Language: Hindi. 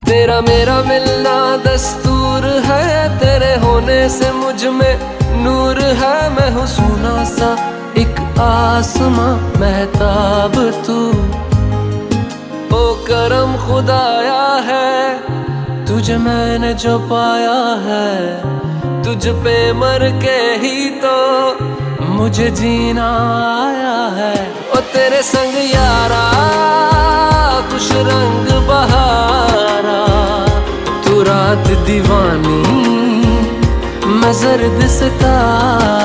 तेरा मेरा मिलना दस्तूर है, तेरे होने से मुझ में नूर है। मैं हूँ सोना सा एक आसमां महताब तू, ओ करम खुदाया है तुझे मैंने जो पाया है। तुझ पे मर के ही तो मुझे जीना आया है। ओ तेरे संग यारा खुश रंग बहारा, तू रात दीवानी मैं जर्द सितारा।